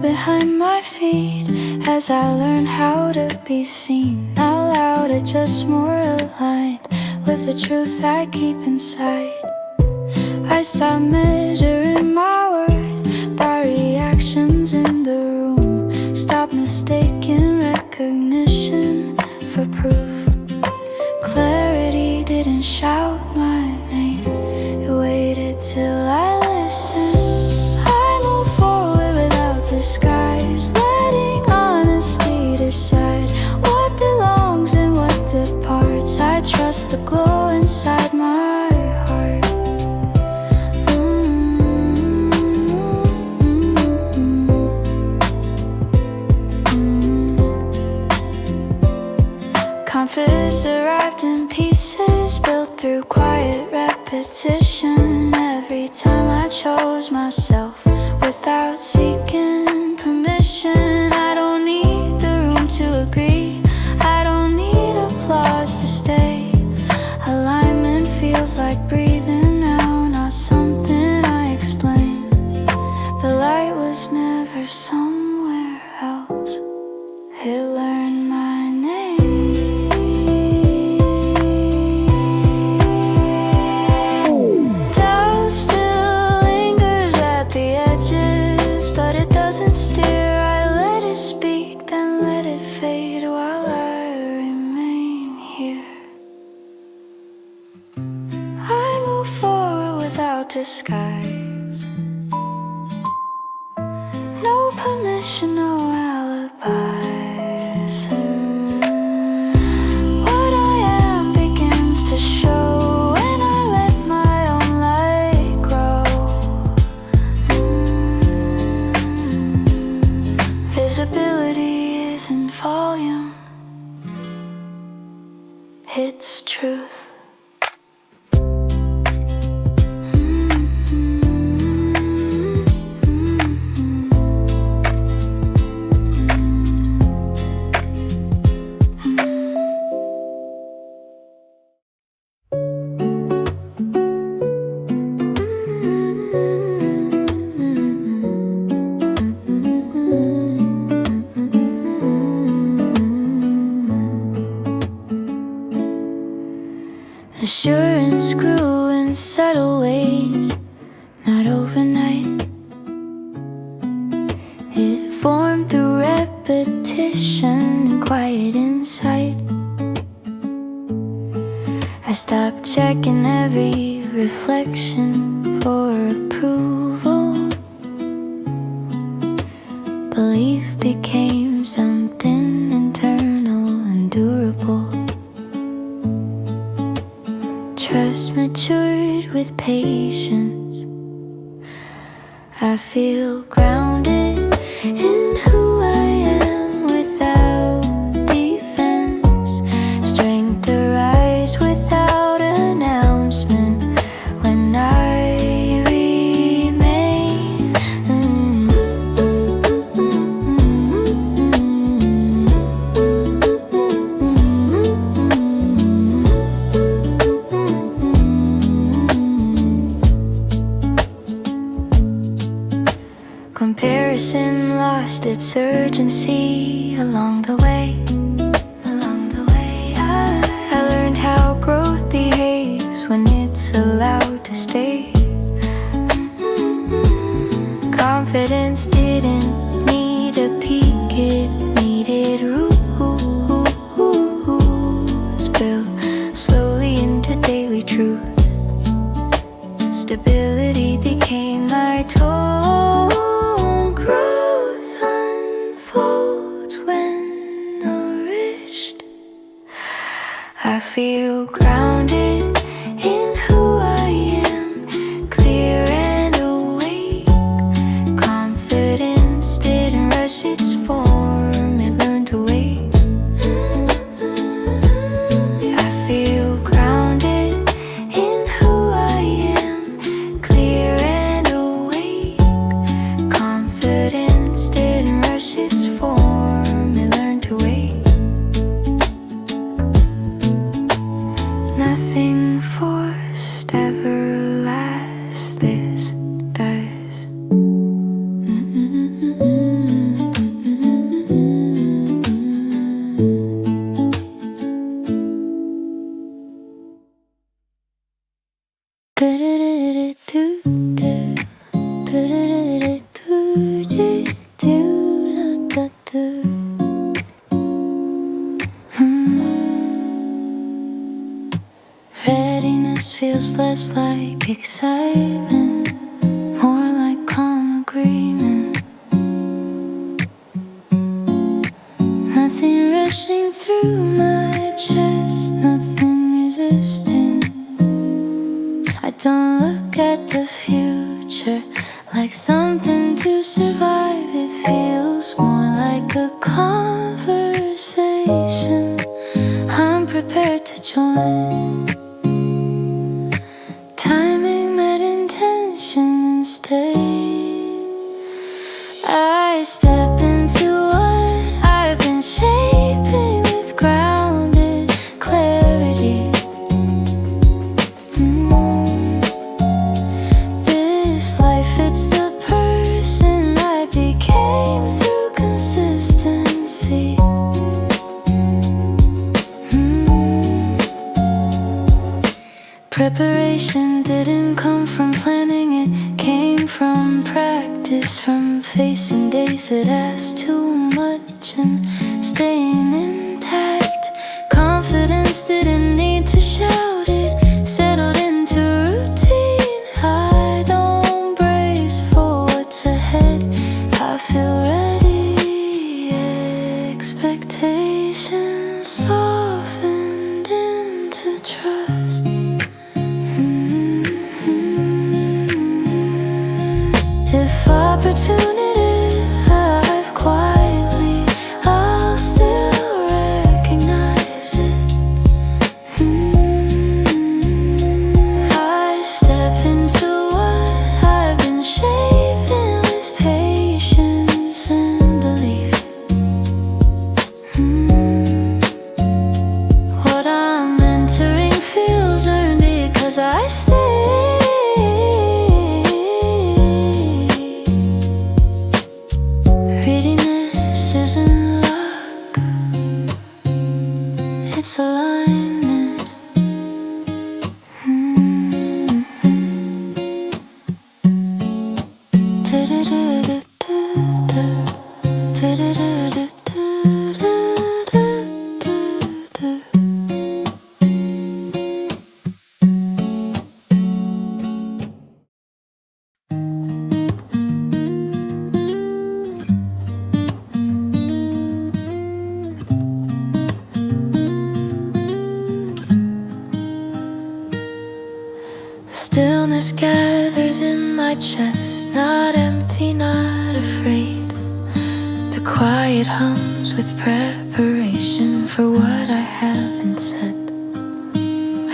behind my feet as I learn how to be seen out loud, or just more aligned with the truth I keep inside. I stop measuring my worth by reactions in the room. Stop mistaking recognition for proof. Clarity didn't shout my name, it waited till I listened. I move forward without disguise, letting honesty decide what belongs and what departs. I trust the glow inside my heart. Confidence arrived in pieces, built through quiet repetition. Every time I chose myself without seeking permission. I don't need the room to agree, I don't need applause to stay. Alignment feels like breathing now, not something I explain. The light was never somewhere else, it learned my name. Doubt still lingers at the edges, but it doesn't steer. I let it speak, then let it fade while I remain here. I move forward without disguise, no permission, no alibis. What I am begins to show when I let my own light grow. Visibility isn't volume, it's truth. Assurance grew in subtle ways, not overnight. It formed through repetition and quiet insight. I stopped checking every reflection for approval. Belief became something internal and durable. Trust matured with patience. I feel grounded in who I am without defense. Strength to rise without announcement when I remain. Comparison lost its urgency along the way. I learned how growth behaves when it's allowed to stay. Confidence didn't need a peak, it needed rules built slowly into daily truth. Stability became my tone. Growth unfolds when nourished. I feel grounded in who I am, clear and awake. Confidence didn't rush its form, it learned to wait. I feel grounded in who I am, clear and awake. Confidence didn't rush its form, it learned to wait. Nothing forced ever lasts, this does. less like excitement, more like calm agreement. Nothing rushing through my chest, nothing resisting. I don't look at the future like something to survive. It feels more like a conversation I'm prepared to join. Timing met intention instead. I step into what I've been shaping with grounded clarity. This life, it's the person I became through consistency. Preparation didn't come from planning, it came from practice, from facing days that asked too much and staying intact. Confidence didn't need to shout, it settled into routine. I don't brace for what's ahead, I feel ready. Expectations softened into trust. If opportunity arrive quietly, I'll still recognize it. I step into what I've been shaping with patience and belief. What I'm entering feels earned because I stay. Readiness isn't luck, it's alignment. Stillness gathers in my chest, not empty, not afraid. The quiet hums with preparation for what I haven't said.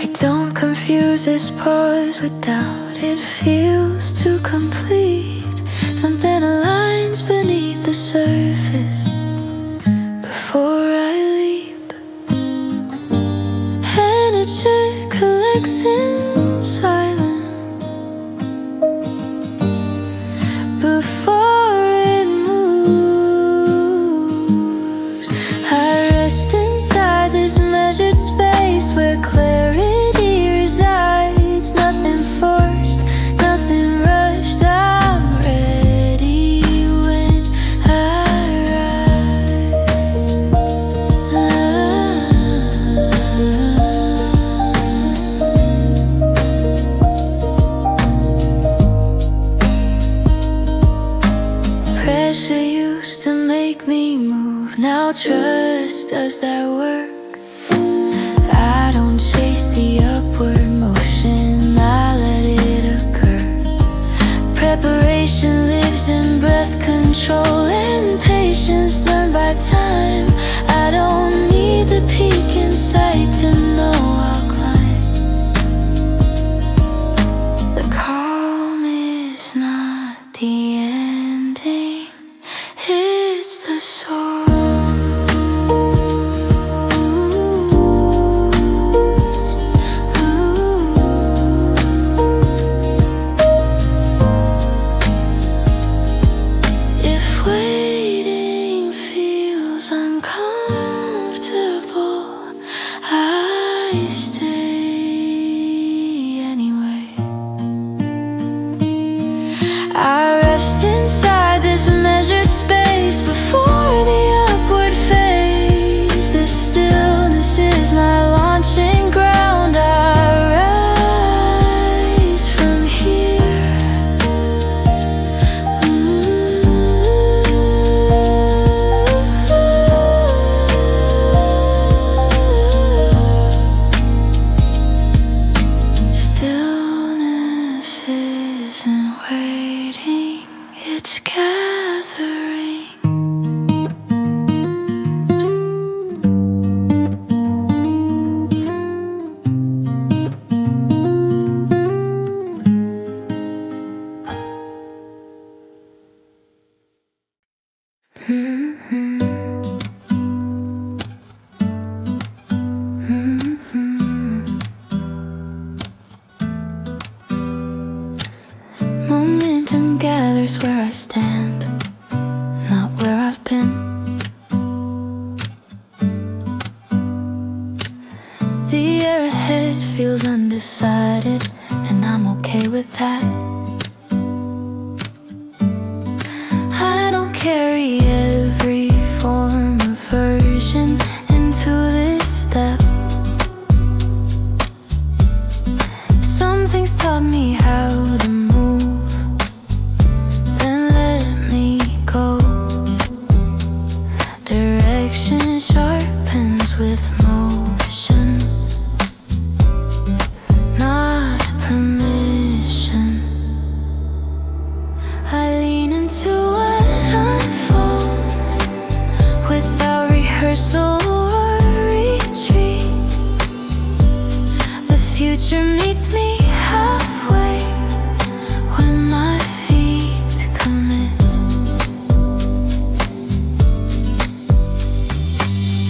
I don't confuse this pause with doubt, it feels too complete. Something aligns beneath the surface before I leap. Energy collects in silence before it moves. I rest inside this measured space where clarity resides. Nothing forced, nothing rushed. I'm ready when I Pressure used to make me move, now trust does that work. I don't chase the upward motion, I let it occur. Preparation lives in breath control and patience learned by time. I don't need the peak in sight to know I'll climb. The calm is not the ending, it's the source. If waiting feels uncomfortable, I stay anyway. I rest inside this measured space before the Momentum gathers where I stand, not where I've been. The air ahead feels undecided, and I'm okay with that. I don't carry every form of version into this step. Some things taught me how to move, then let me go. Direction sharpens with motion, not permission. I lean into what unfolds without rehearsal or retreat. The future meets me halfway when my feet commit.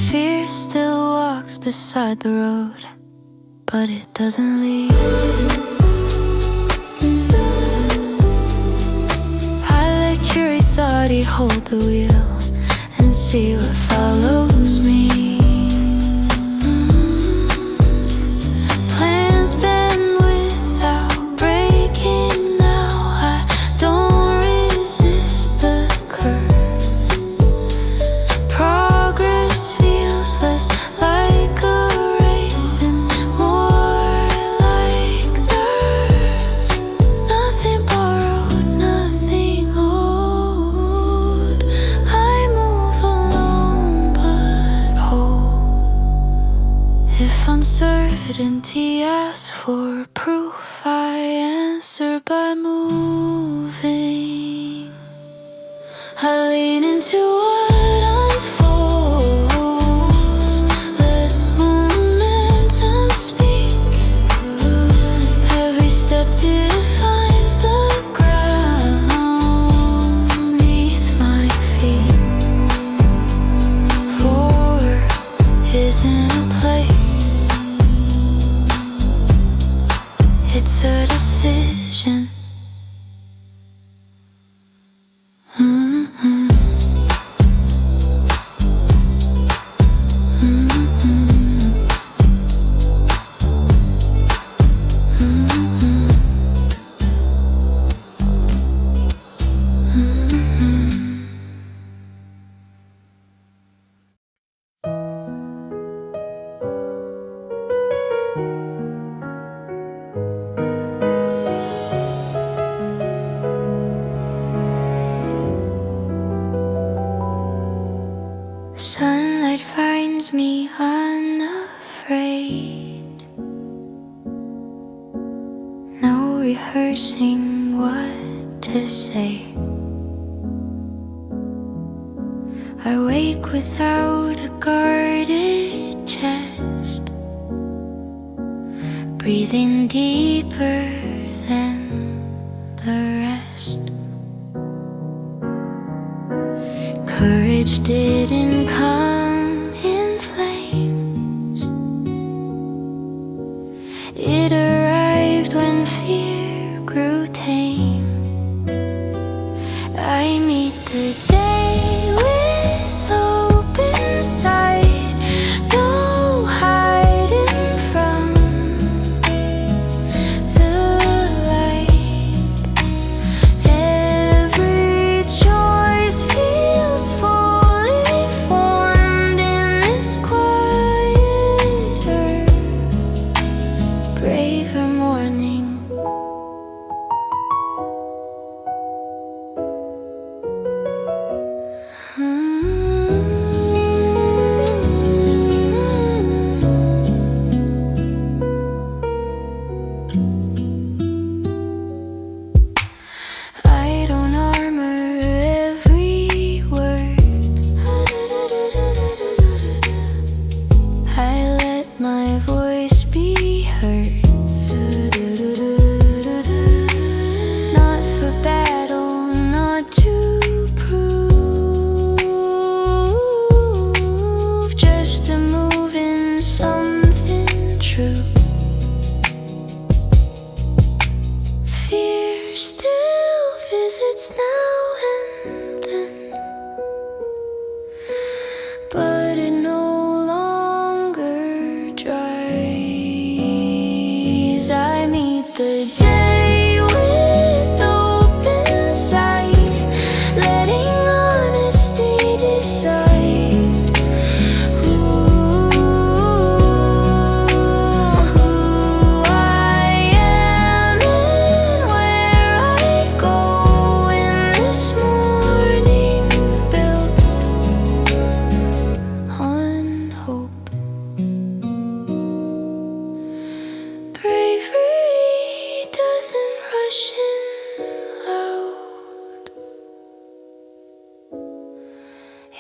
Fear still walks beside the road, but it doesn't lead. Curiosity hold the wheel and see what follows me. Plans bend without breaking now. I don't resist the curve. Progress feels less like a race and more like nerve. Nothing borrowed, nothing old. I move alone but whole. If uncertainty asks for proof, I answer by moving. I lean into what unfolds, let momentum speak. Every step defines the ground beneath my feet. Forward isn't a place, it's a decision. Sunlight finds me unafraid. No rehearsing what to say. I wake without a guarded chest, breathing deeper than the rest. Courage didn't come in flames. It arrived when fear grew tame. I meet the day with open sight, no hiding from the light. Every choice feels fully formed.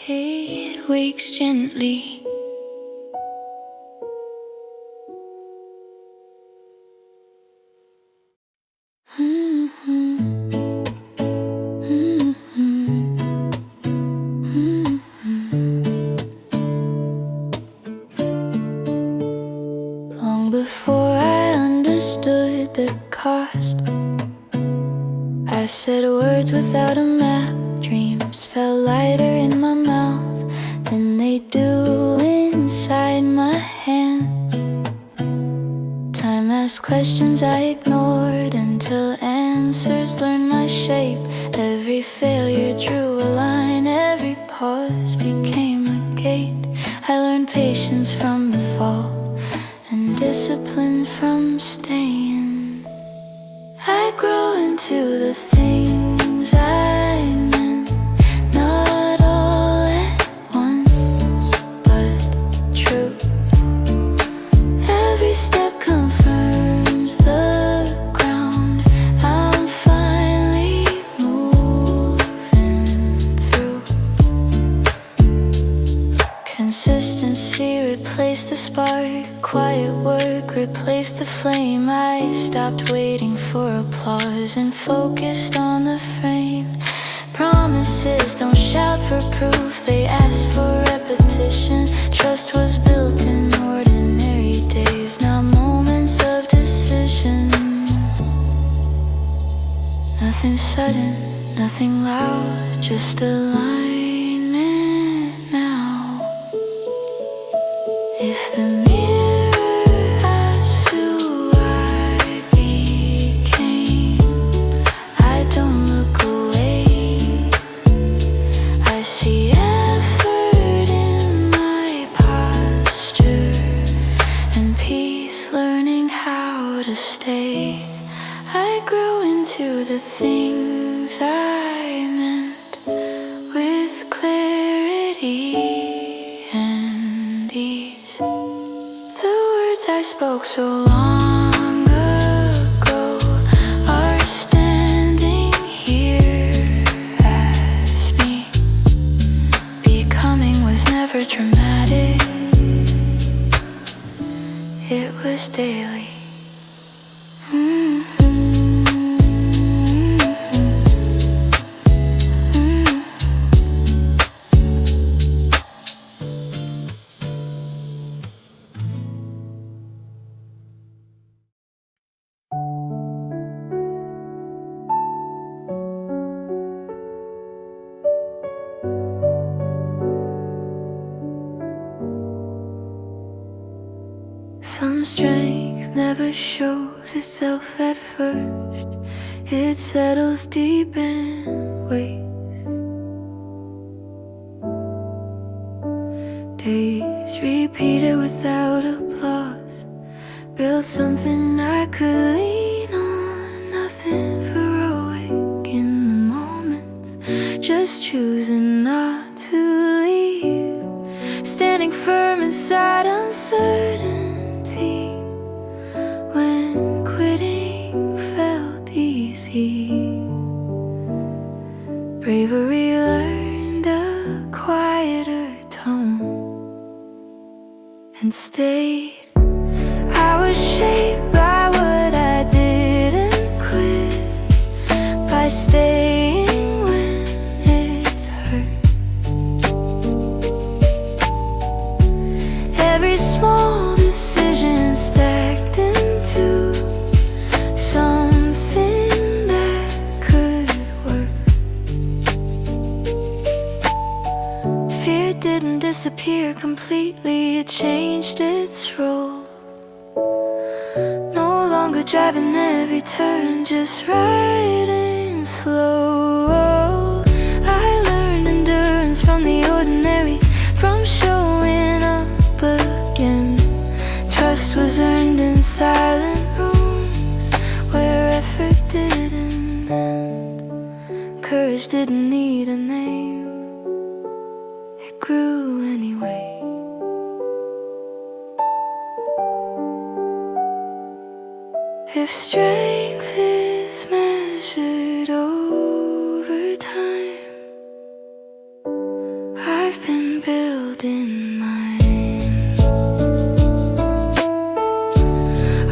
it wakes gently. Long before I understood the cost, I said words without a map. Dreams felt lighter in my mouth than they do inside my hands. Time asked questions I ignored until answers learned my shape. Every failure drew a line, every pause became a gate. I learned patience from the fall and discipline from staying. I grew into the things I meant, not all at once, but true. Every step confirms the ground I'm finally moving through. Consistency replaced the spark, quiet work replaced the flame. I stopped waiting for applause and focused on the frame. Promises don't shout for proof, they ask for repetition. Trust was built in ordinary days, not moments of decision. Nothing sudden, nothing loud, just alignment now. If the mirror asks who I became, I don't look away. I see effort in my posture and peace learning how to stay. I grew into the things I meant with clarity and ease. The words I spoke so long ago are standing here as me. Becoming was never dramatic, it was daily. Some strength never shows itself at first, it settles deep and waits. Days repeated without applause, built something I could lean on. Nothing heroic in the moments, just choosing not to leave. Standing firm inside uncertainty when quitting felt easy. Bravery learned a quieter tone and stayed. I was shaped by what I didn't quit, by staying when it hurt. Every small decision stacked into something that could work. Fear didn't disappear completely, it changed its role. No longer driving every turn, just riding slow. I learned endurance from the ordinary, from showing up again. Trust was earned in silent rooms where effort didn't end. Courage didn't need a name, it grew anyway. If strength is measured over time, I've building mine.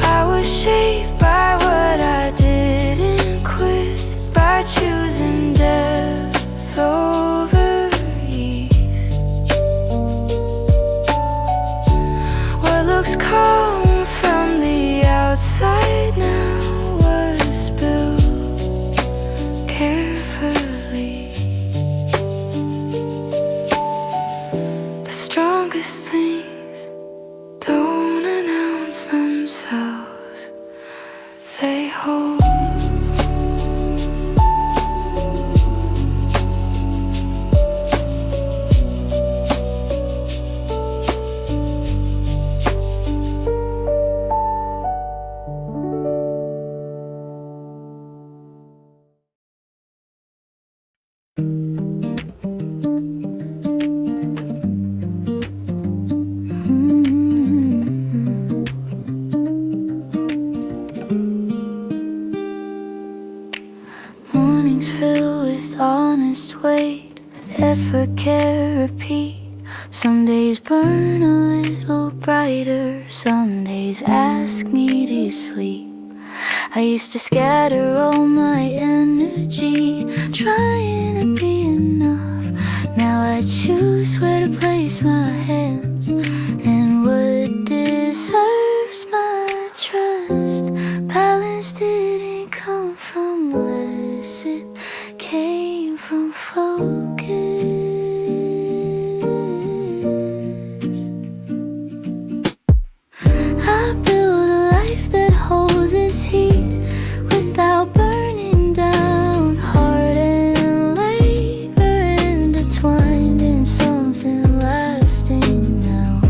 I was shaped by what I didn't quit, by choosing depth over ease. What looks calm from the outside now was built carefully. The strongest things don't announce themselves, they hold. Mornings filled with honest weight, effort, care, repeat. Some days burn a little brighter, some days ask me to sleep. I used to scatter all my energy, trying to be enough. Now I choose where to place my hands and what deserves my trust. Balance didn't come from less, it came from focus. I build a life that holds its heat without burning down. Heart and labor intertwined in something lasting now.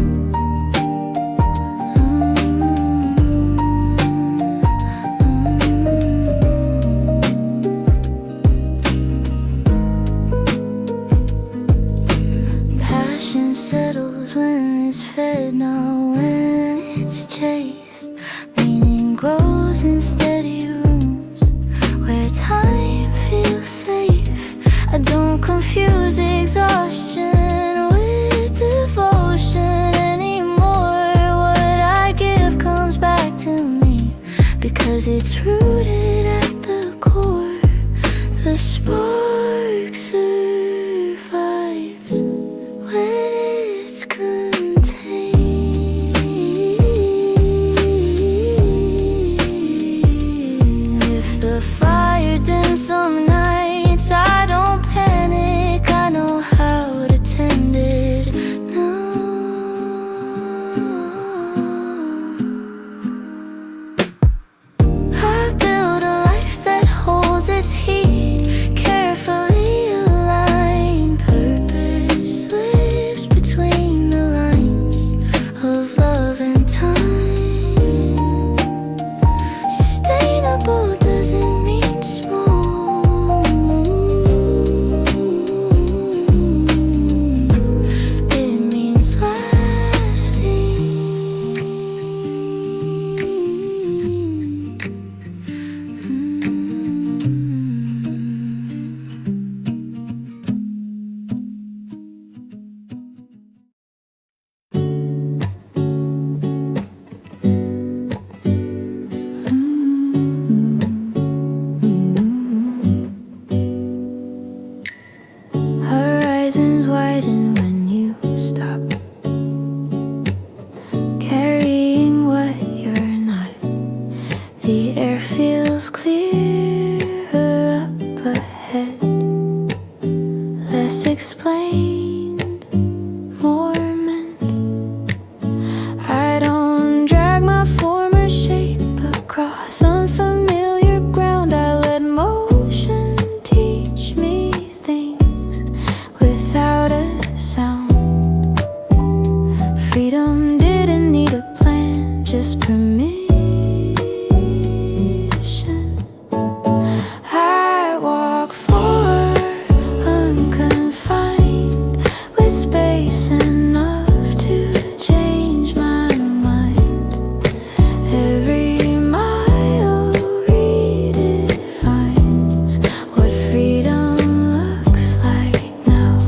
Passion settles when it's fed, not when it's chased. Meaning grows in steady rooms where time feels safe. I don't confuse exhaustion with devotion anymore. What I give comes back to me because it's rooted at the core. The spark survives when it's contained. If the fire dims some nights, I don't panic, I know how to tend it now. I build a life that holds its heat, carefully aligned. Purpose lives between the lines of love and time. Sustainable doesn't mean small, it means lasting. Horizons widen when you stop carrying what you're not. The air feels clearer up ahead, less explained, more meant. I don't drag my former shape across unfamiliar ground. I let motion teach me things without a sound. Freedom didn't need a plan, just permission. I walk forward unconfined, with space enough to change my mind. Every mile redefines what freedom looks like now.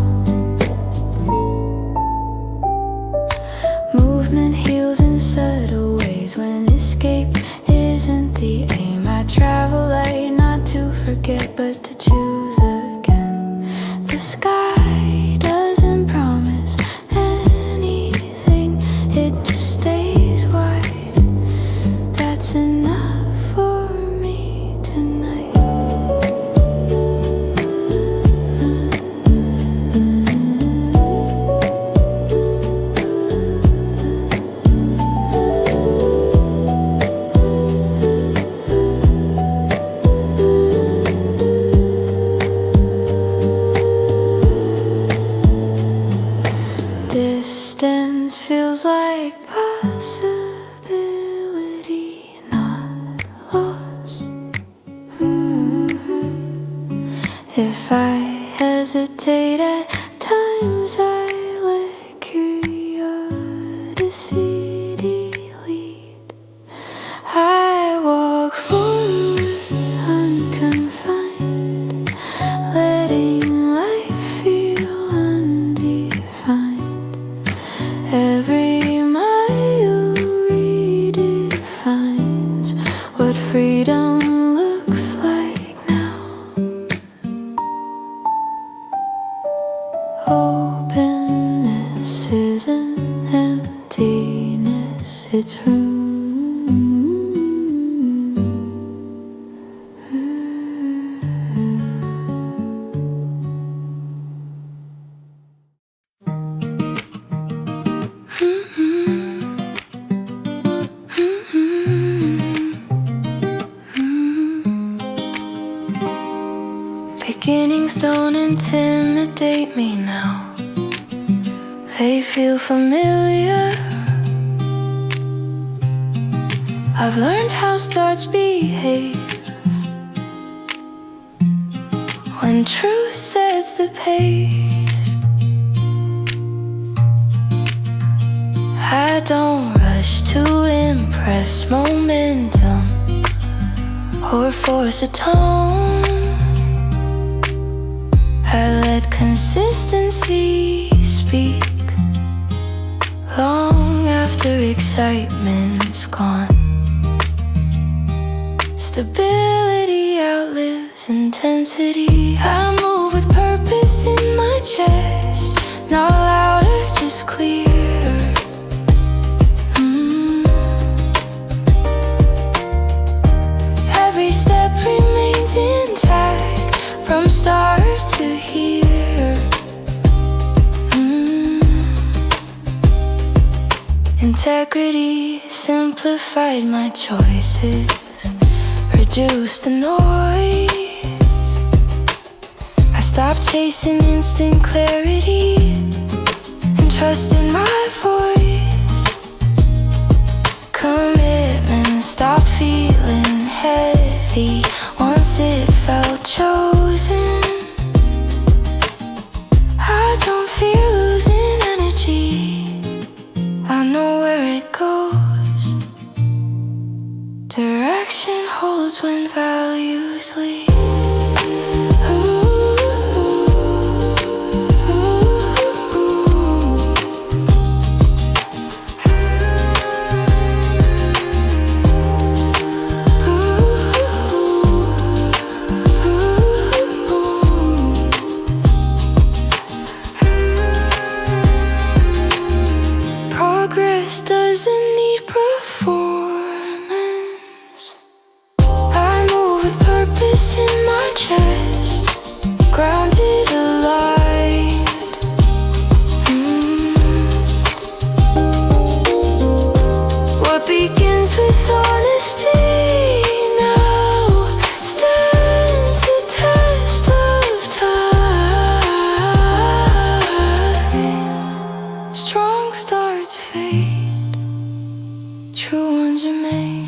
Distance feels like possibility, not lost. If I hesitate at times, I let curiosity lead. I walk forward unconfined, letting life feel undefined. Every mile redefines what freedom looks like now. Openness isn't emptiness, it's room. Beginnings don't intimidate me now. They feel familiar. I've learned how starts behave when truth sets the pace. I don't rush to impress momentum or force a tone. I let consistency speak long after excitement's gone. Stability outlives intensity. I move with purpose in my chest, not louder, just clearer. Every step remains intact from start to here. Integrity simplified my choices, reduced the noise. I stopped chasing instant clarity and trusted my voice. Commitment stopped feeling heavy once it felt chosen. I don't fear losing energy, I know where it goes. Direction holds when values lead. Progress doesn't need performance. I move with purpose in my chest, grounded, aligned. What begins with honesty now stands the test of time. Strong starts fade, true ones remain.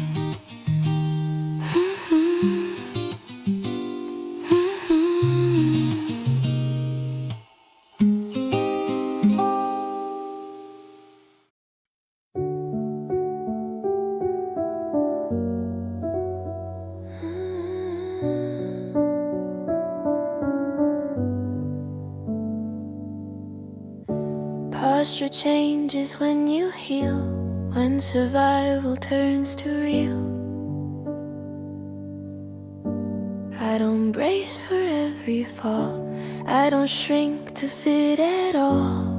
Posture changes when you heal, when survival turns to real. I don't brace for every fall, I don't shrink to fit at all.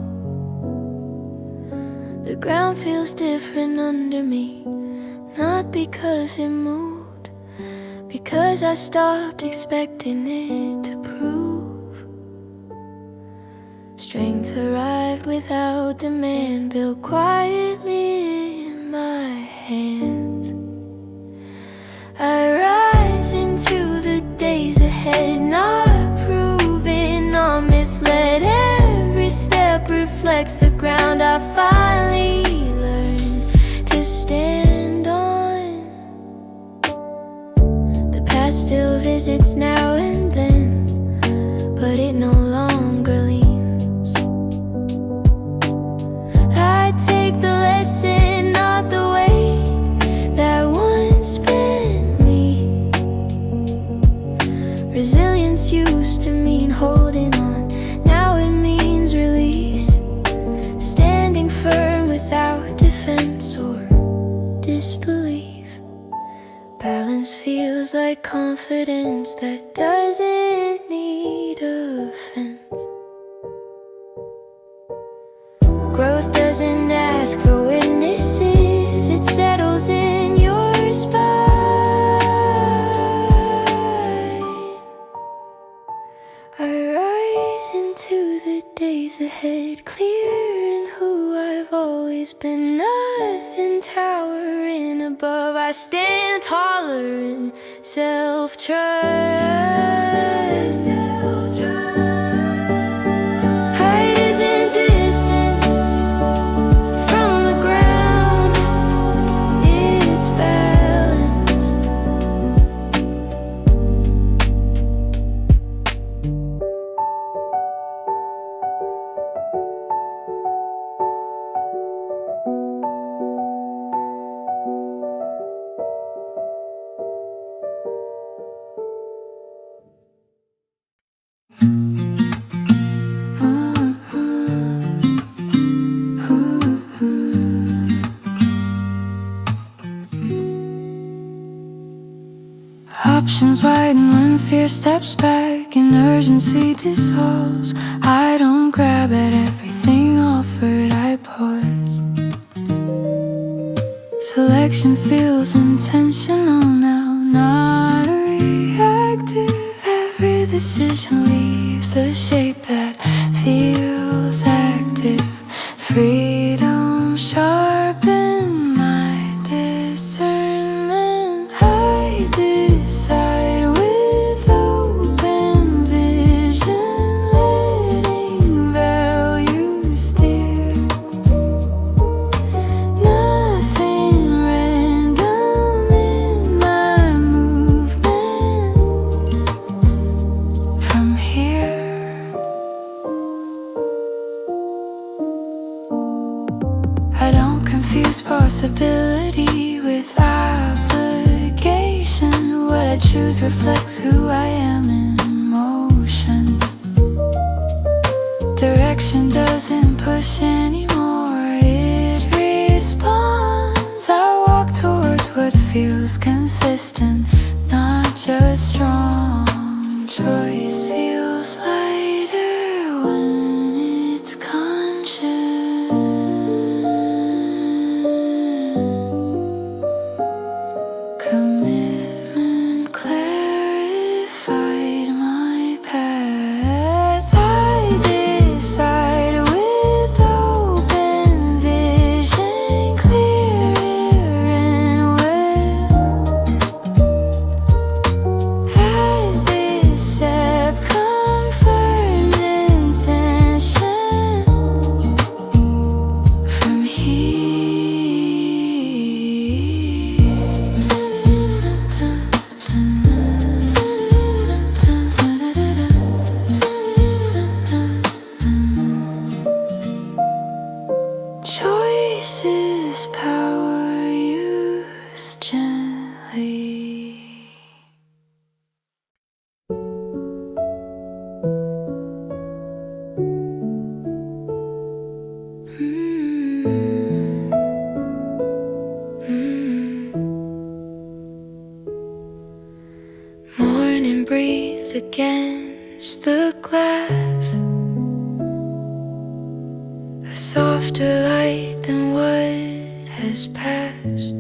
The ground feels different under me, not because it moved, because I stopped expecting it to prove. Strength arrived without demand, built quietly in my hands. I rise into the days ahead, not proven or misled. Every step reflects reflects the ground I finally learned to stand on. The past still visits now and then, but it no longer leans. I take the lesson, not the weight that once bent me. Resilience used to mean holding on, now it means release. Standing firm without defense or disbelief. Balance feels like confidence that doesn't need a fence. Growth doesn't ask for witnesses, it settles in your spine. I rise into the days ahead, clear in who I've always been. Nothing towering above, I stand taller in self-trust. Height isn't distance from the ground, it's balance. Options widen when fear steps back and urgency dissolves. I don't grab at everything offered, I pause. Selection feels intentional now, not reactive. Every decision leaves a shape that feels active. Freedom sharpen my discernment. I decide with open vision, letting value steer. Nothing random in my movement. From here, I don't confuse possibility with obligation. What I choose reflects who I am in motion. Direction doesn't push anymore, it responds. I walk towards what feels consistent, not just strong. Choice feels lighter when it's conscious. Commitment clarified my path. I decide with open vision, clear and well. At this step, confirmed intention. From choices power used gently. Morning breathes against the glass, a softer light than what has passed.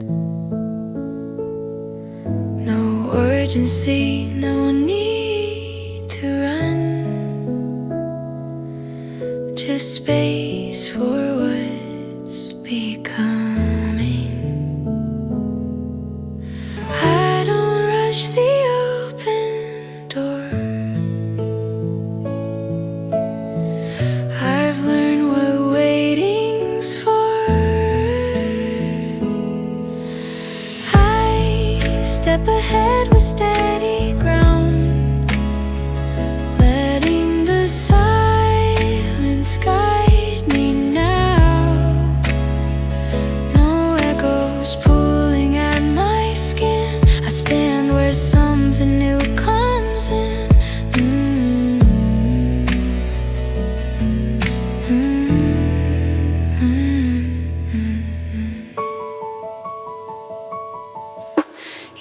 No urgency, no need to run, just space for what's becoming. I don't rush the open door. I've learned what waits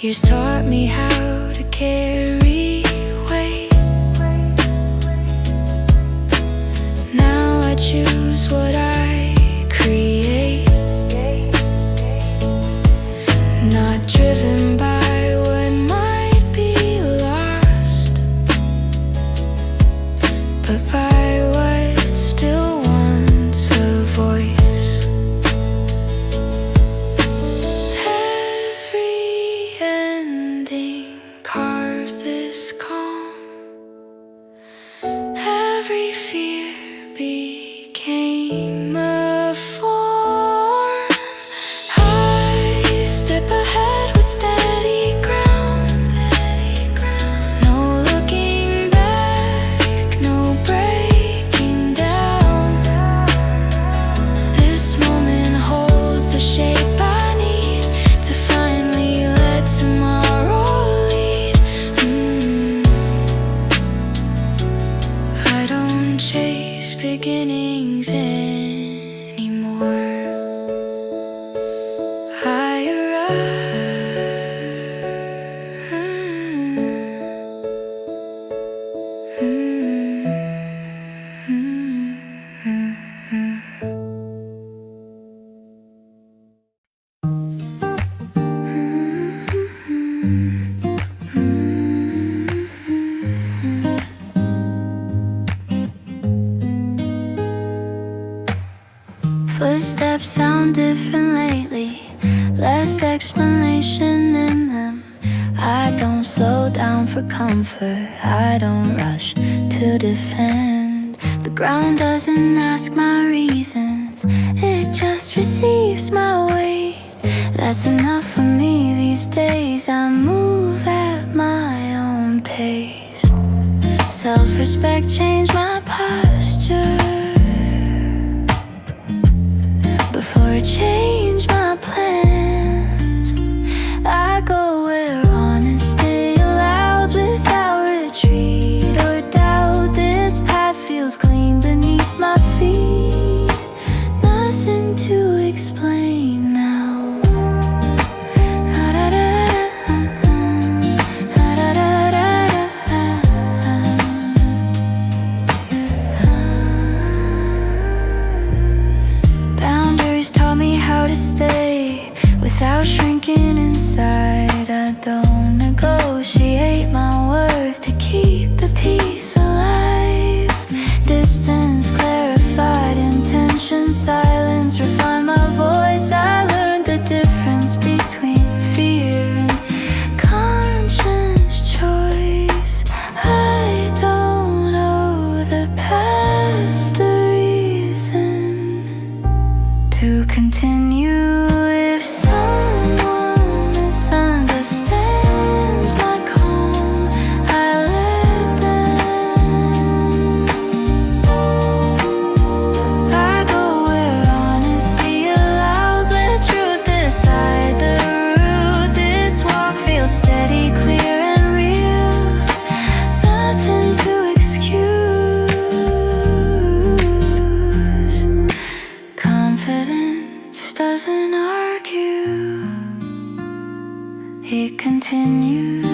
Years taught me how to carry weight. Now I choose what I create, not driven by what might be lost, but by what still wants a voice. Every ending carved this calm. Every fear became a form. I step ahead with steady ground. No looking back, no breaking down. This moment holds the shape I need to finally let tomorrow lead. I don't chase beginnings anymore. I arrive. Footsteps sound different lately, less explanation in them. I don't slow down for comfort, I don't rush to defend. The ground doesn't ask my reasons, it just receives my weight. That's enough for me these days, I move at my own pace. Self-respect changed my posture before I change my plans. I go where honesty allows without retreat or doubt. This path feels clean beneath my feet. Nothing to explain now. Boundaries taught me how to stay without shrinking inside. I don't negotiate my worth to keep the peace alive. Distance clarified intention, silence refined my voice. I learned the difference between fear and conscious choice. I don't owe the past a reason to continue. If someone misunderstands my calm, I let them. I go where honesty allows, let truth decide the route. This walk feels steady, clear and real. Nothing to excuse. Confidence doesn't argue, it continues.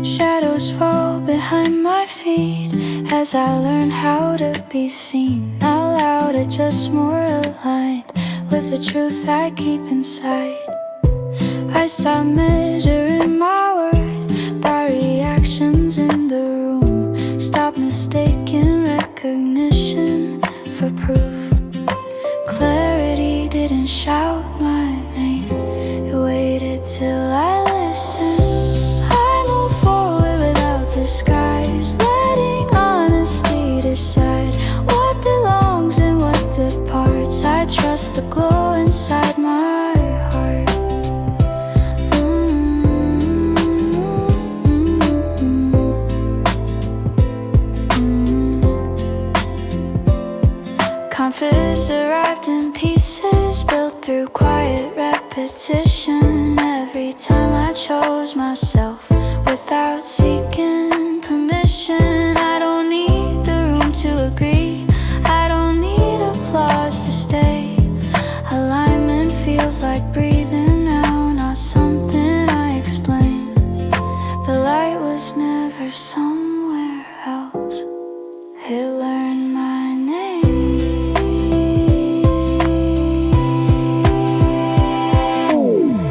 Shadows fall behind my feet as I learn how to be seen out loud, or just more aligned with the truth I keep inside. I stop measuring my worth by reactions in the room. Stop mistaking recognition for proof. Clarity didn't shout my name, it waited till I listened. I move forward without disguise, letting honesty decide what belongs and what departs. I trust the glow inside my heart. repetition every time I chose myself without seeking permission. I don't need the room to agree, I don't need applause to stay. Alignment feels like breathing now, not something I explain. The light was never somewhere else, it learned my name.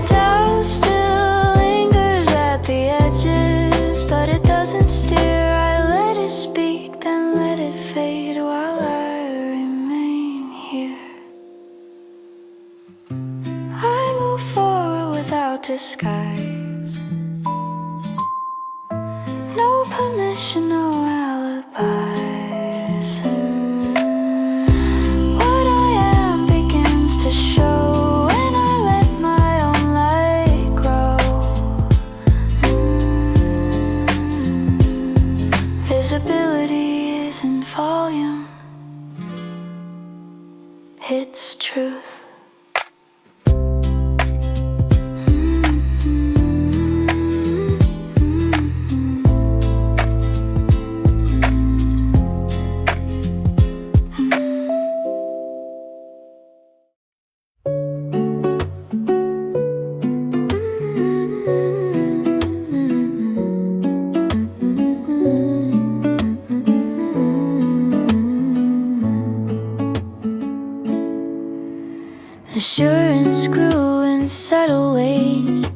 Doubt still lingers at the edges, but it doesn't steer. I let it speak, then let it fade while I remain here. I move forward without disguise, no permission, no alibis. What I am begins to show when I let my own light grow. Visibility isn't volume, it's truth. Assurance grew in subtle ways,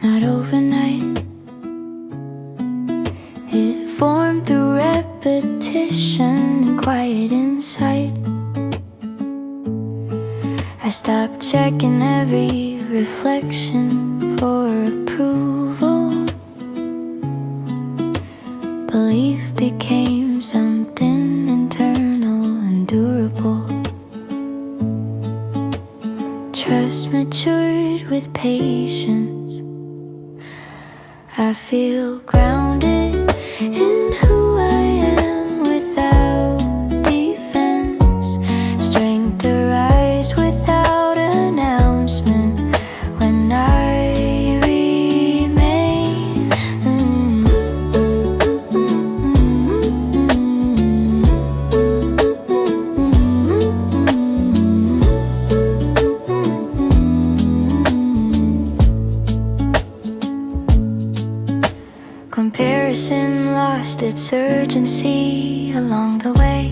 not overnight. It formed through repetition and quiet insight. I stopped checking every reflection for approval. Belief became something internal and durable. Trust matured with patience. I feel grounded in who I am without defense. Strength to rise without announcement when I remain. Comparison lost its urgency along the way.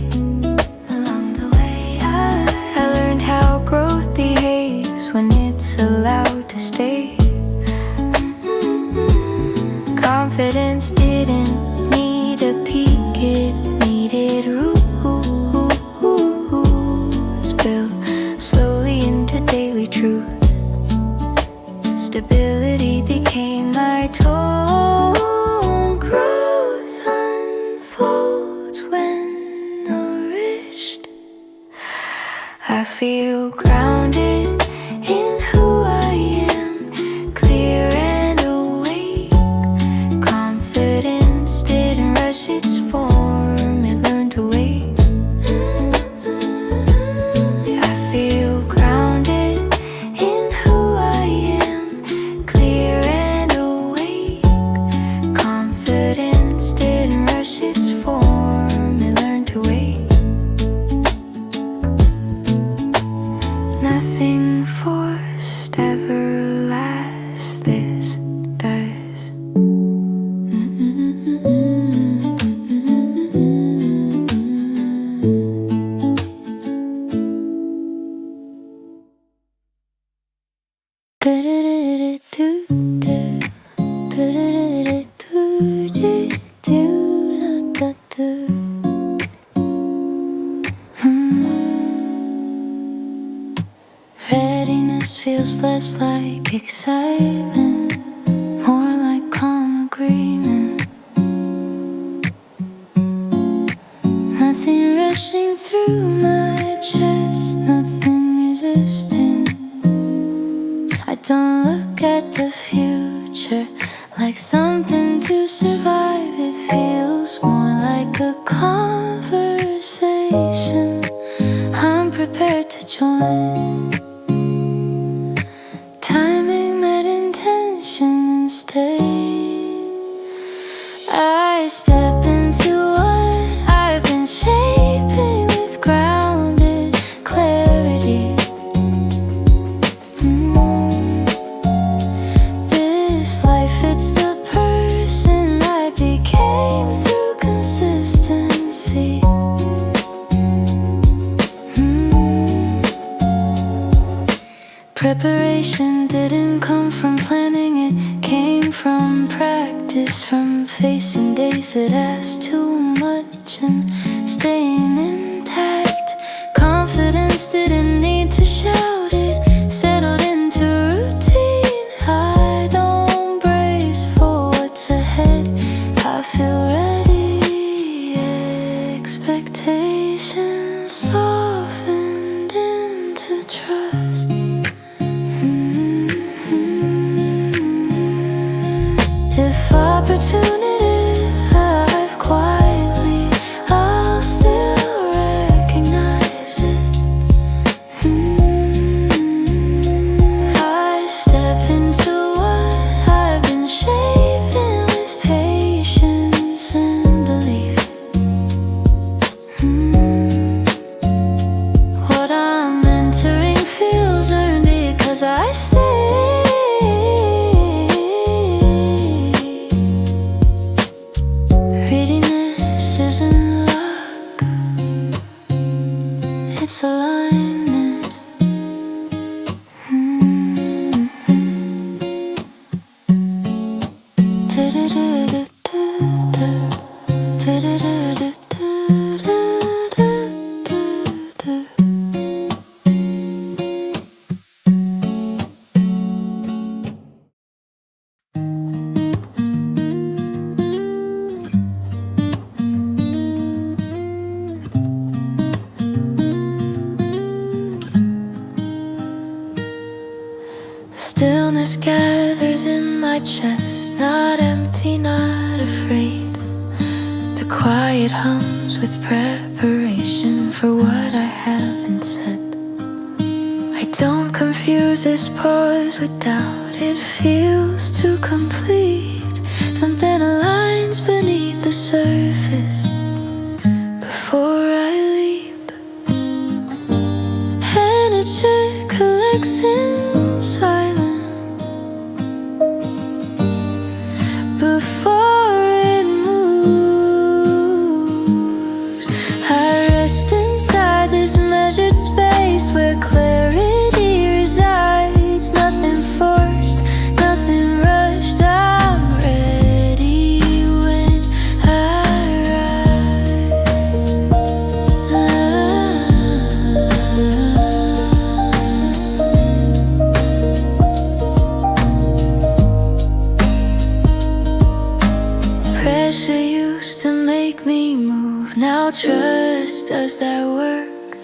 I learned how growth behaves when it's allowed to stay. Confidence didn't need a peak, it needed rules built slowly into daily truth. Stability became my tone. Growth unfolds when nourished. I feel grounded in who I am, clear and awake. Confidence didn't rush its form, it learned to wait. I feel grounded in who I am, clear and awake. Confidence didn't rush its form, it learned to wait. Nothing forced ever lasts, this does. Readiness feels less like excitement, more like calm agreement. Nothing rushing through my chest, nothing resisting. I don't look at the future like something to survive. It feels more like a conversation I'm prepared to join. Preparation didn't come from planning, it came from practice, from facing days that asked too much and staying intact. Confidence didn't need to shout, it settled into routine. I don't brace for what's ahead, I feel ready. Expectations softened into trust. If opportunity arrived quietly, I'll still recognize it. I step into what I've been shaping with patience and belief. What I'm entering feels earned because I stay. Readiness isn't luck, it's alignment. Stillness gathers in my chest, not empty, not afraid. The quiet hums with preparation for what I haven't said. I don't confuse this pause with doubt, it feels too complete. Something aligns beneath the surface before I leap. Energy collects in silence before it moves. I rest inside this measured space where clarity resides. Nothing forced, nothing rushed. I'm ready when I Pressure used to make me move, now trust does that work.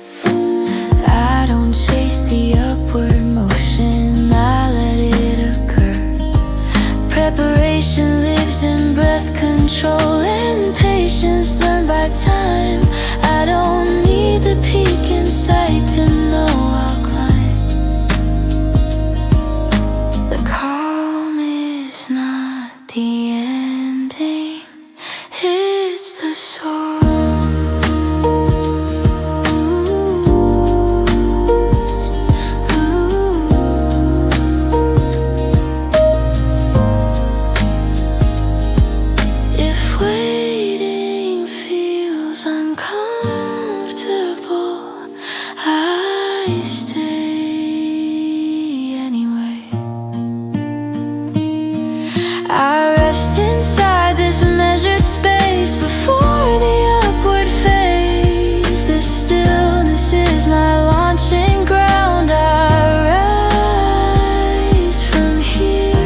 I don't chase the upward motion, I let it occur. Preparation lives in breath control and patience learned by time. I don't need the peak in sight to know I'll climb. The calm is not the ending, it's the source. If waiting feels uncomfortable, I stay anyway. I rest inside this measured space before the upward phase. This stillness is my launching ground. I rise from here.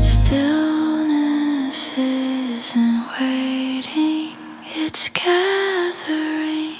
Stillness isn't waiting, it's gathering.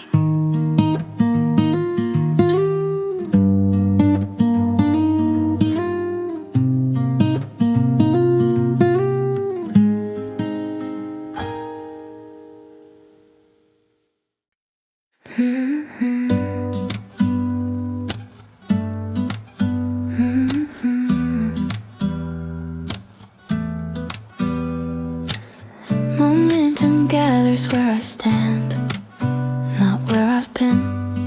Momentum gathers where I stand, not where I've been.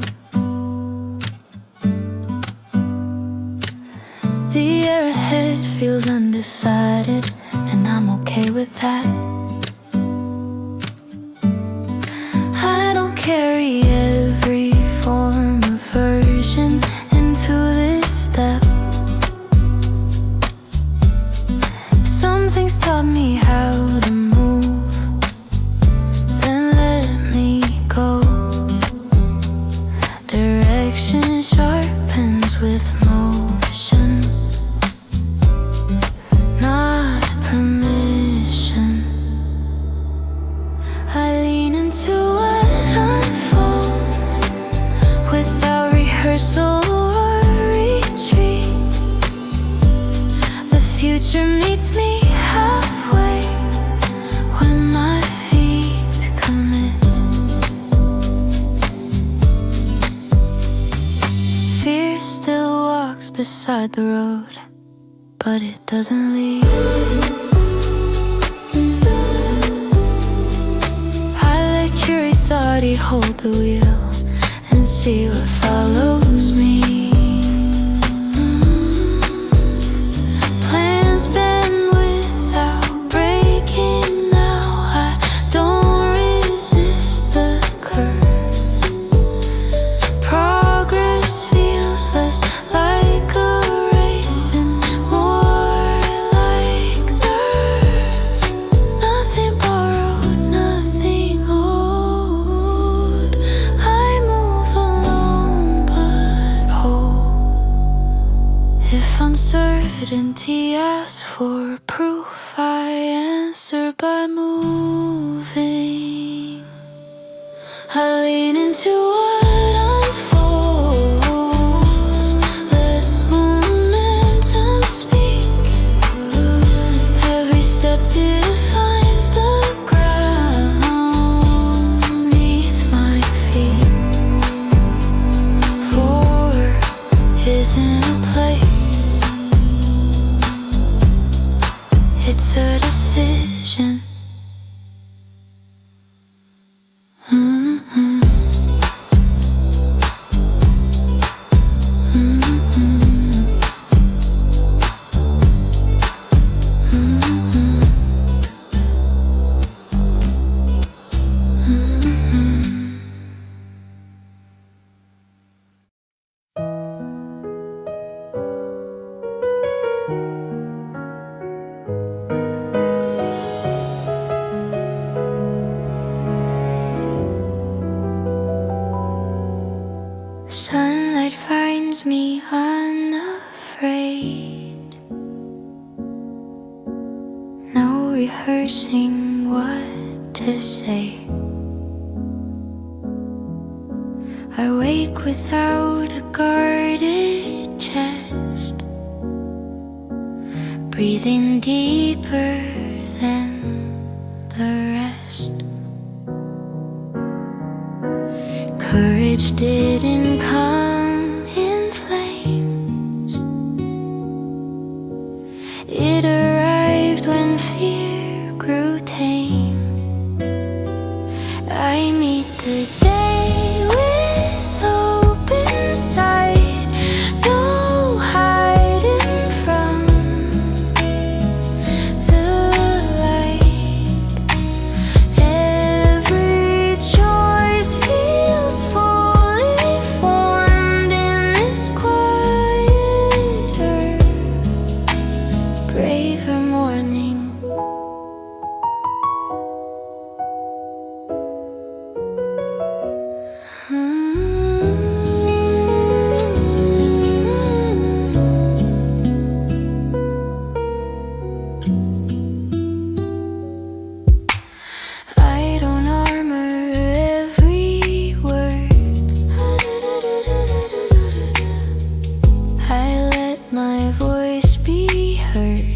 The air ahead feels undecided, timid, and I'm okay with that. I don't carry every form of version into this step. Some things taught me how to move, then let me go. Direction sharpens with motion, not permission. I lean into what unfolds without rehearsal or retreat. The future meets me halfway when my feet commit. Fear still walks beside the road, but it doesn't leave. I let curiosity hold the wheel and see what follows me. Plans bend without breaking now. I don't resist the curve. Progress feels less like a race and more like nerve. Nothing borrowed, nothing owed. I move alone but whole. If uncertainty asks for proof, I answer by moving. I lean into what unfolds, let momentum speak. Every step defines the ground beneath my feet. Forward isn't a place, it's a decision. Sunlight finds me unafraid. No rehearsing what to say. I wake without a guarded chest, breathing deeper than the rest. Courage didn't come in flames. It arrived when fear grew tame. I meet the day with open sight, no hiding from the light. Every choice feels fully formed in this quieter, braver morning. I don't armor every word. I let my voice be heard.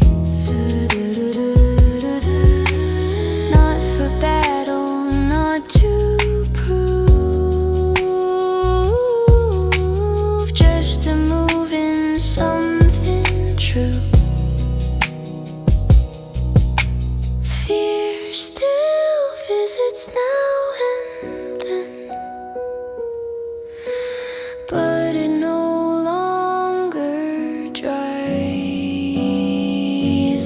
Not for battle, not to prove, just to move in something true. Fear still visits now and then, but it no longer dries.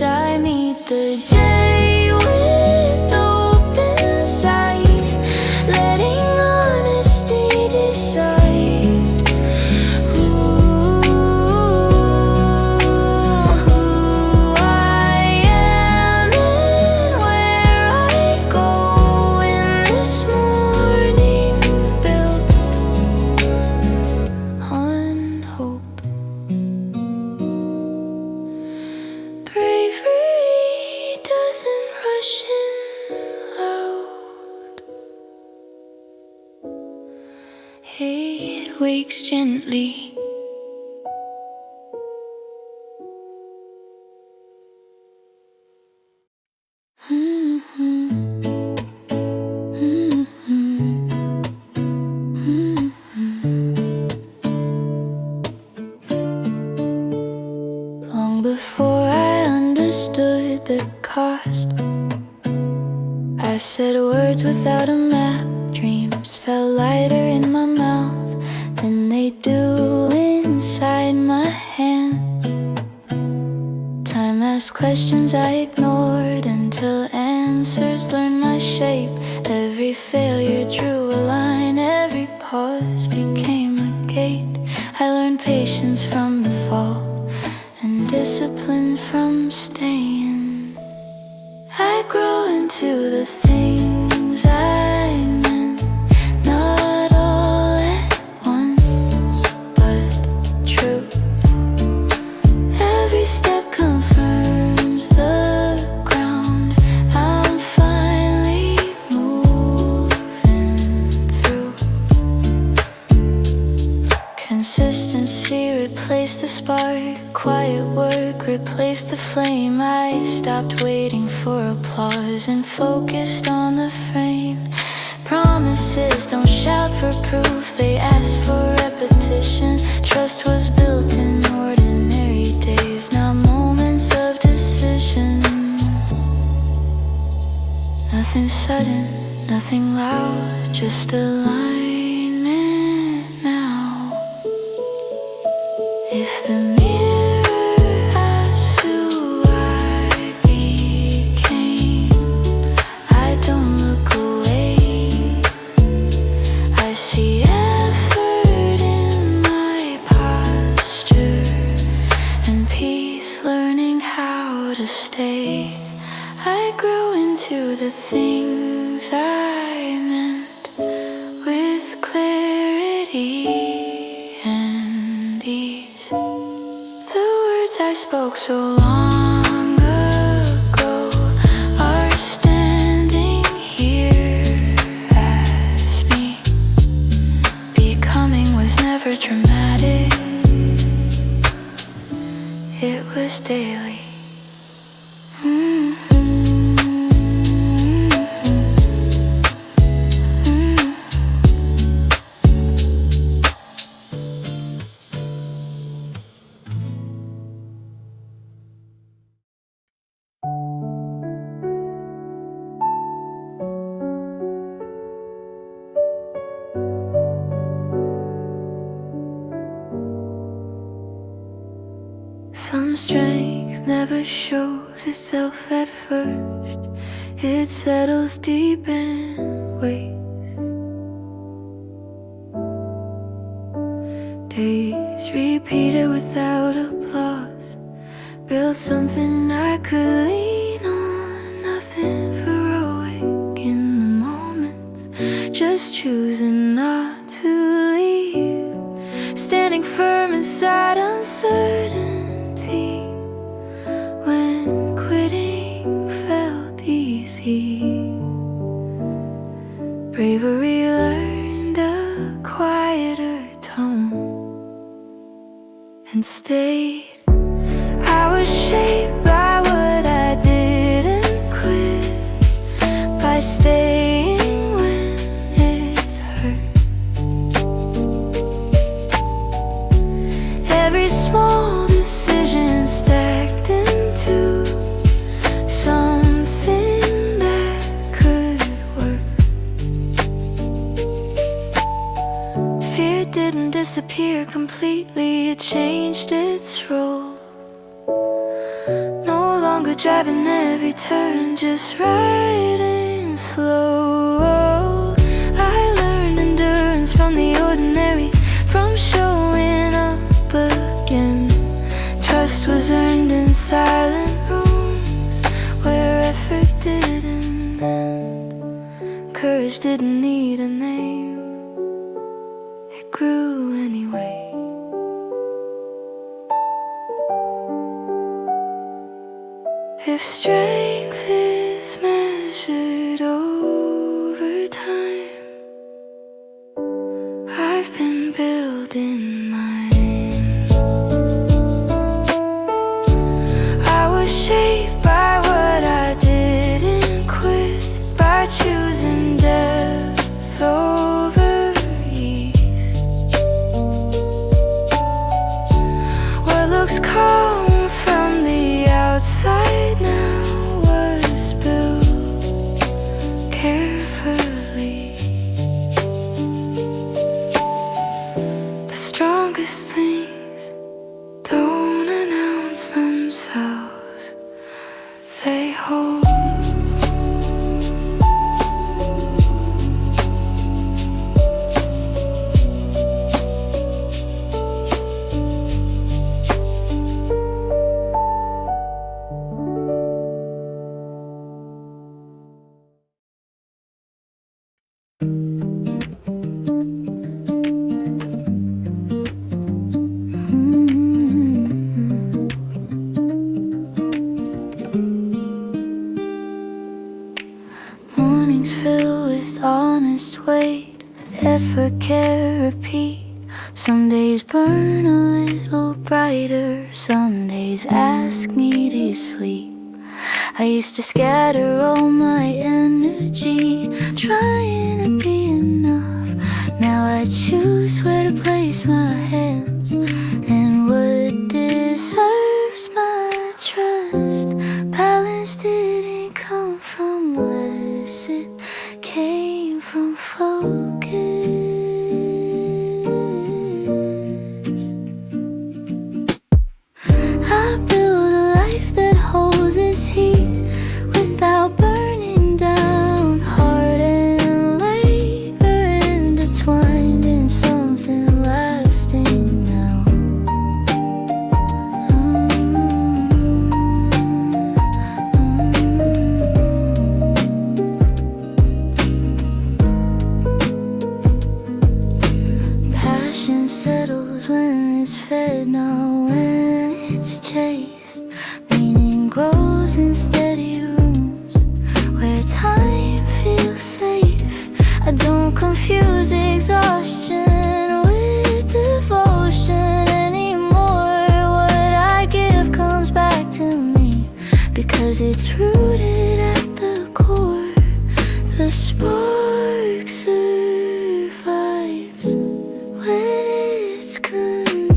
I meet the day with open sight, letting honesty decide who I am and where I go in this morning built on hope. Bravery doesn't rush in loud. It wakes gently. Long before I understood the cost, I said words without a map. Dreams felt lighter in my mouth than they do inside my hands. Time asked questions I ignored until answers learned my shape. Every failure drew a line, every pause became a gate. I learned patience from the fall and discipline from staying. I grow into the things I meant, not all at once, but true. Every step confirms the ground I'm finally moving through. Consistency replaced the spark, quiet work replaced the flame. I stopped waiting for applause and focused on the frame. Promises don't shout for proof, they ask for repetition. Trust was built in ordinary days, not moments of decision. Nothing sudden, nothing loud, just alignment now. If the mirror asks who I became, I don't look away. I see effort in my posture and peace learning how to stay. I grow into the things I meant with clarity and ease. The words I spoke so long ago are standing here as me. Becoming was never dramatic, it was daily. Some strength never shows itself at first, it settles deep and waits. Days repeated without applause, built something I could lean on. Nothing heroic in the moments, just choosing not to leave. Standing firm inside uncertainty when quitting felt easy. Bravery learned a quieter tone and stayed. I was shaped by what I didn't quit, by staying when it hurt. Every small decision stacked into something that could work. Fear didn't disappear completely, it changed its role. No longer driving every turn, just riding slow. I learned endurance from the ordinary, from showing up again. Trust was earned in silent rooms where effort didn't end. Courage didn't need a name, it grew anyway. If strength is measured over time, I've been building mine. I was shaped by what I didn't quit, by choosing depth over ease. What looks calm from the outside now was built carefully. The strongest things don't announce themselves, they hold. Mornings filled with honest weight, effort, care, repeat. Some days burn a little brighter, some days ask me to sleep. I used to scatter all my energy, trying to be enough. Now I choose where to place my hands and what deserves my trust. Balance didn't come from less, it came from focus. I build a life that holds its heat without burning down. Heart and labor intertwined in something lasting now. Passion settles when it's fed, not when it's chased. Meaning grows in steady rooms where time feels safe. I don't confuse exhaustion with devotion anymore. What I give comes back to me because it's rooted at the core. The spark survives when it's contained.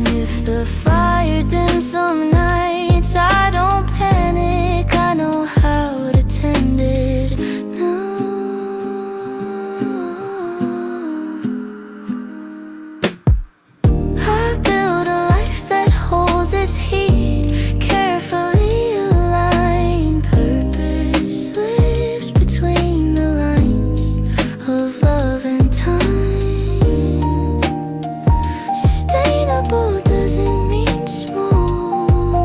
If the fire dims some nights, I don't panic, I know how to tend it now. I build a life that holds its heat, carefully aligned. Purpose lives between the lines of love and time. Sustainable doesn't mean small,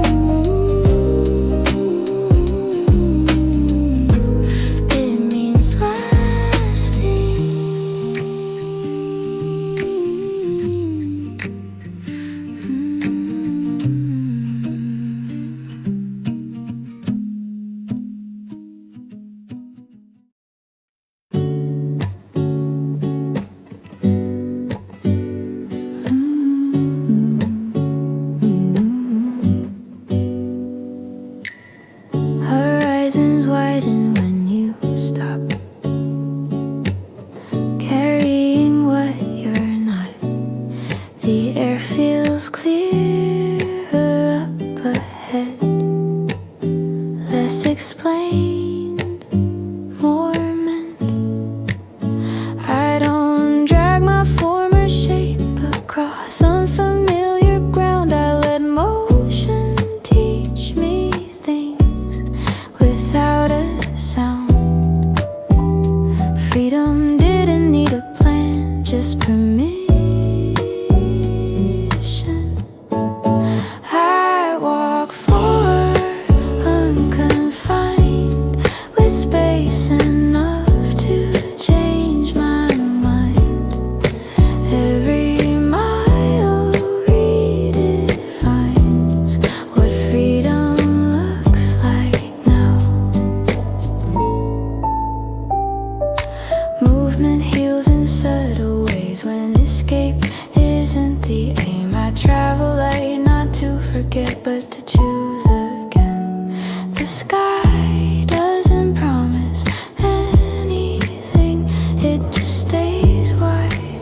but to choose again. The sky doesn't promise anything, it just stays wide.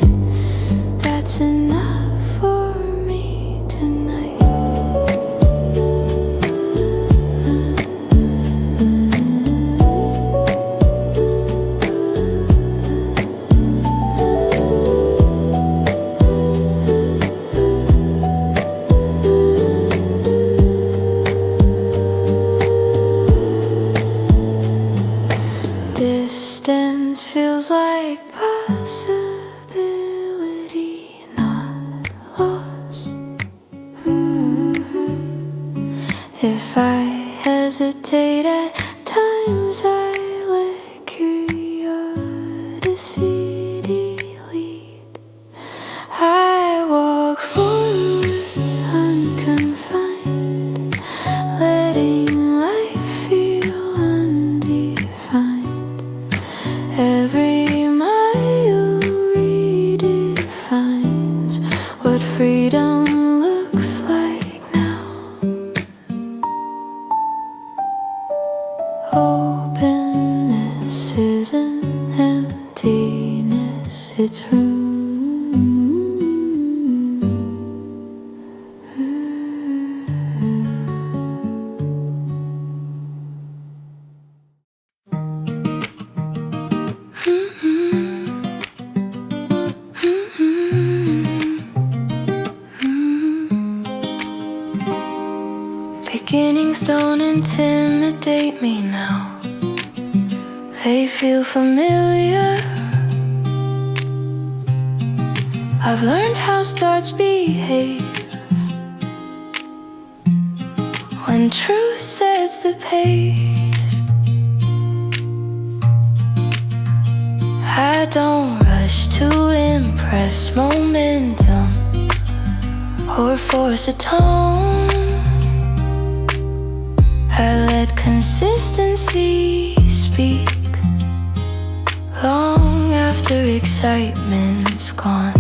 That's enough for me tonight. Distance feels like possibility, not lost. If I hesitate at times, I let curiosity lead. I walk forward unconfined, letting life feel undefined. Every mile redefines what freedom looks like now. Openness isn't emptiness, it's room. Beginnings don't intimidate me now. They feel familiar. I've learned how starts behave when truth sets the pace. I don't rush to impress momentum or force a tone. I let consistency speak long after excitement's gone.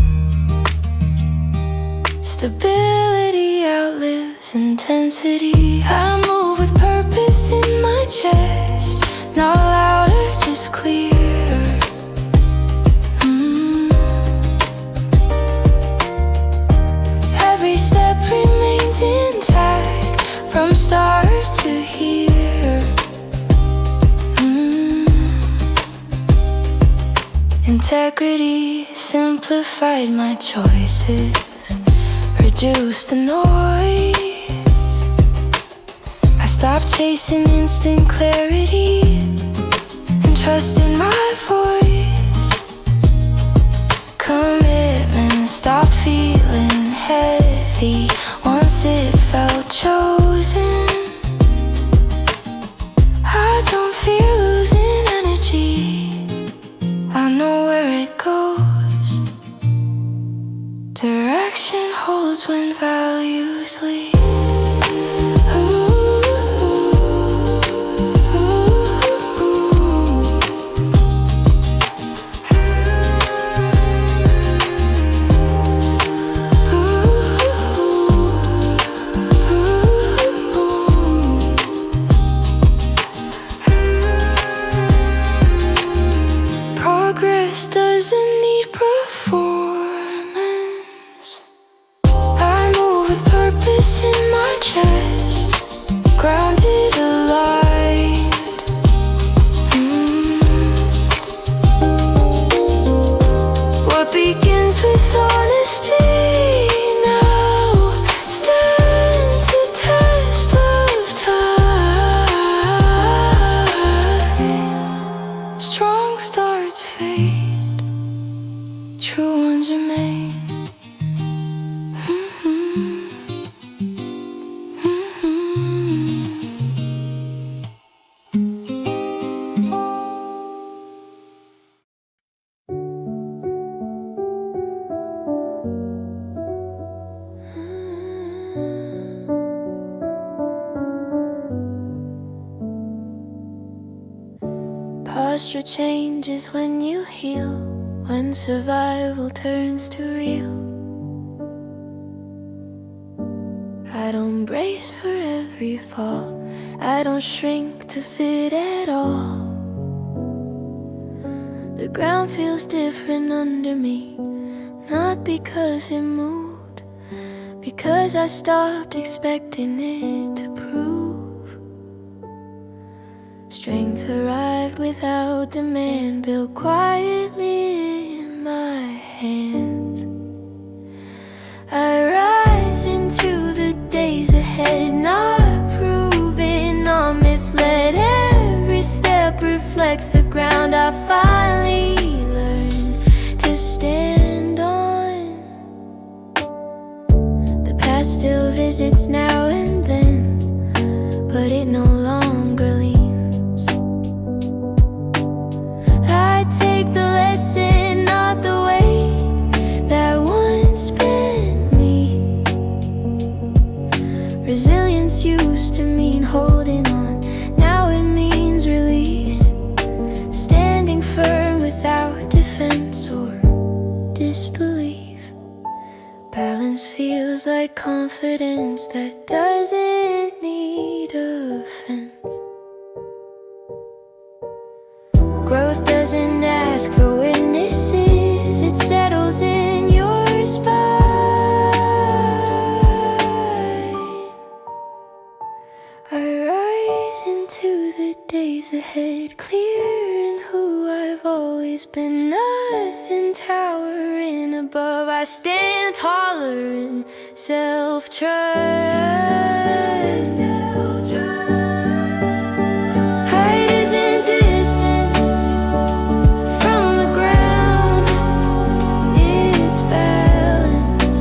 Stability outlives intensity. I move with purpose in my chest, not louder, just clearer. Every step remains intact from start to here. Integrity simplified my choices, reduced the noise. I stopped chasing instant clarity and trusted my voice. Commitment stopped feeling heavy once it felt chosen. I don't fear losing energy, I know where it goes. Direction holds when values leave. Progress doesn't need performance. I move with purpose in my chest, grounded, aligned. What begins with honesty now stands the test of time. Strong starts fade, true ones remain. Posture changes when you heal, when survival turns to real. I I don't brace for every fall. I don't shrink to fit at all. The ground feels different under me, not because it moved, because I stopped expecting it to prove. Strength arrived without demand, built quietly in my hands. I rise into the days ahead, not proven or misled. Every step reflects the ground I finally learned to stand on. The past still visits now and then, but it no longer leans. I take the lesson, not the weight that once bent me. Resilience used to mean holding on, now it means release. Standing firm without defense or disbelief. Balance feels like confidence that doesn't need a fence. Growth doesn't ask for witnesses, it settles in your spine. I rise into the days ahead, clear in who I've always been. Nothing towering above, I stand taller in self-trust. Height isn't distance from the ground, it's balance.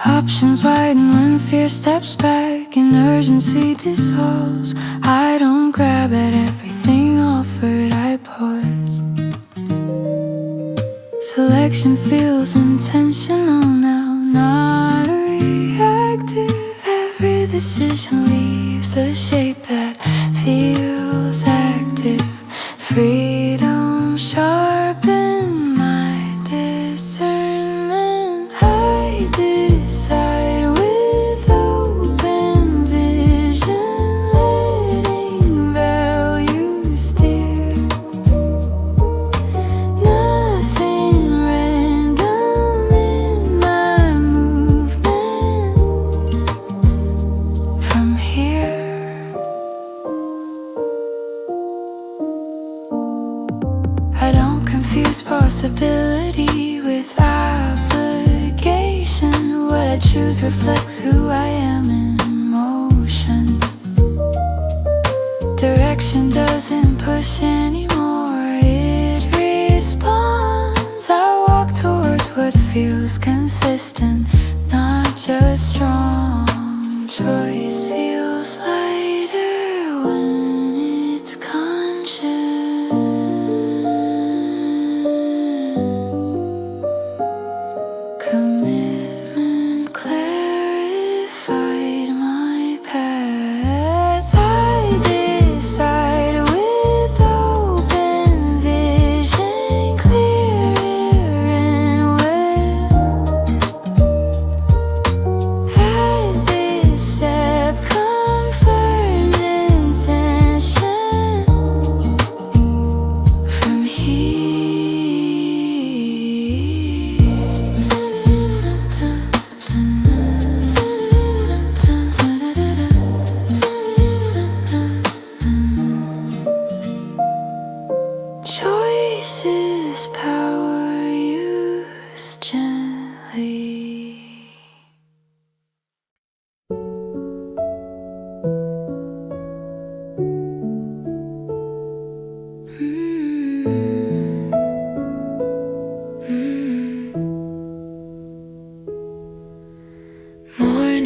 Options widen when fear steps back and urgency dissolves. I don't grab at everything offered, I pause. Selection feels intentional now, not reactive. Every decision leaves a shape that feels active. Freedom sharpen my discernment. I decide with open vision, letting value steer. Nothing random in my movement. From here, I don't confuse possibility with obligation. What I choose reflects who I am in motion. Direction doesn't push anymore, it responds. I walk towards what feels consistent, not just strong. Choice feels lighter when it's conscious. Commitment clarified my path. I decide with open vision, clear and where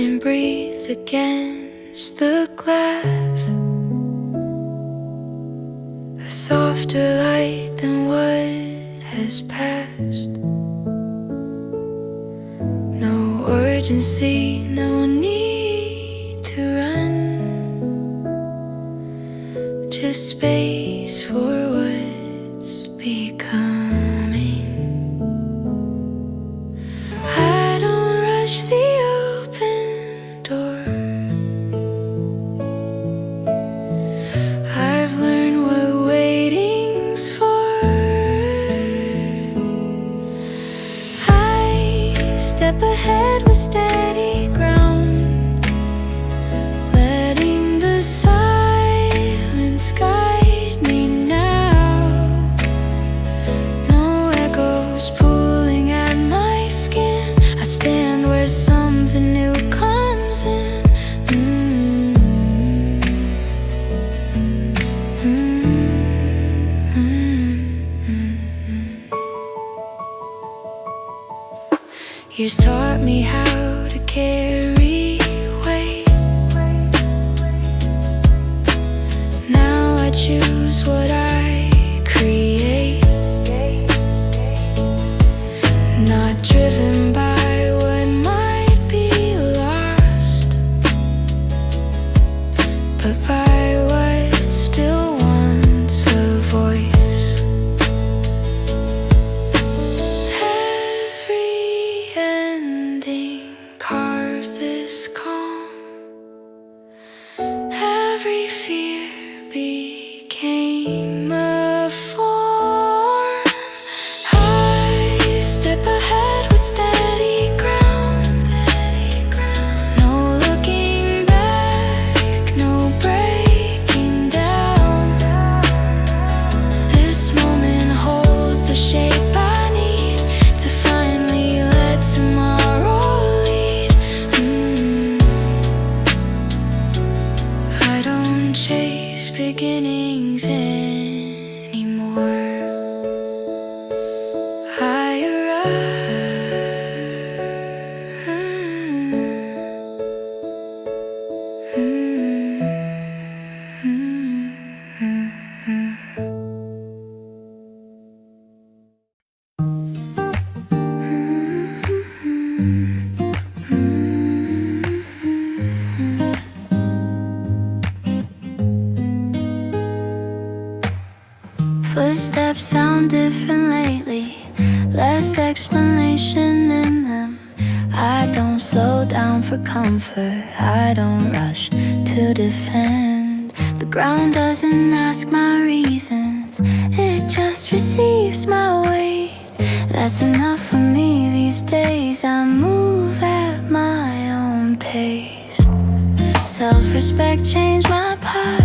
and breathes against the glass. A softer light than what has passed. No urgency, no need to run. Just space for what's becoming. I don't rush the open door. I've learned what waiting's for. I step ahead with steady ground, letting the silence guide me now. No echoes pulling at my skin. I stand where something new comes in. Years taught me how to carry weight. Now I choose what I create. Not driven by what might be lost, but by what still wants a voice. Every ending carved this calm. Every fear became a form. I step ahead with steady ground. No looking back, no breaking down. This moment holds the shape I need to finally let tomorrow lead. I don't chase beginnings anymore. I arrive. Footsteps sound different lately, less explanation in them. I don't slow down for comfort, I don't rush to defend. The ground doesn't ask my reasons, it just receives my weight. That's enough for me these days, I move at my own pace. Self-respect changed my path.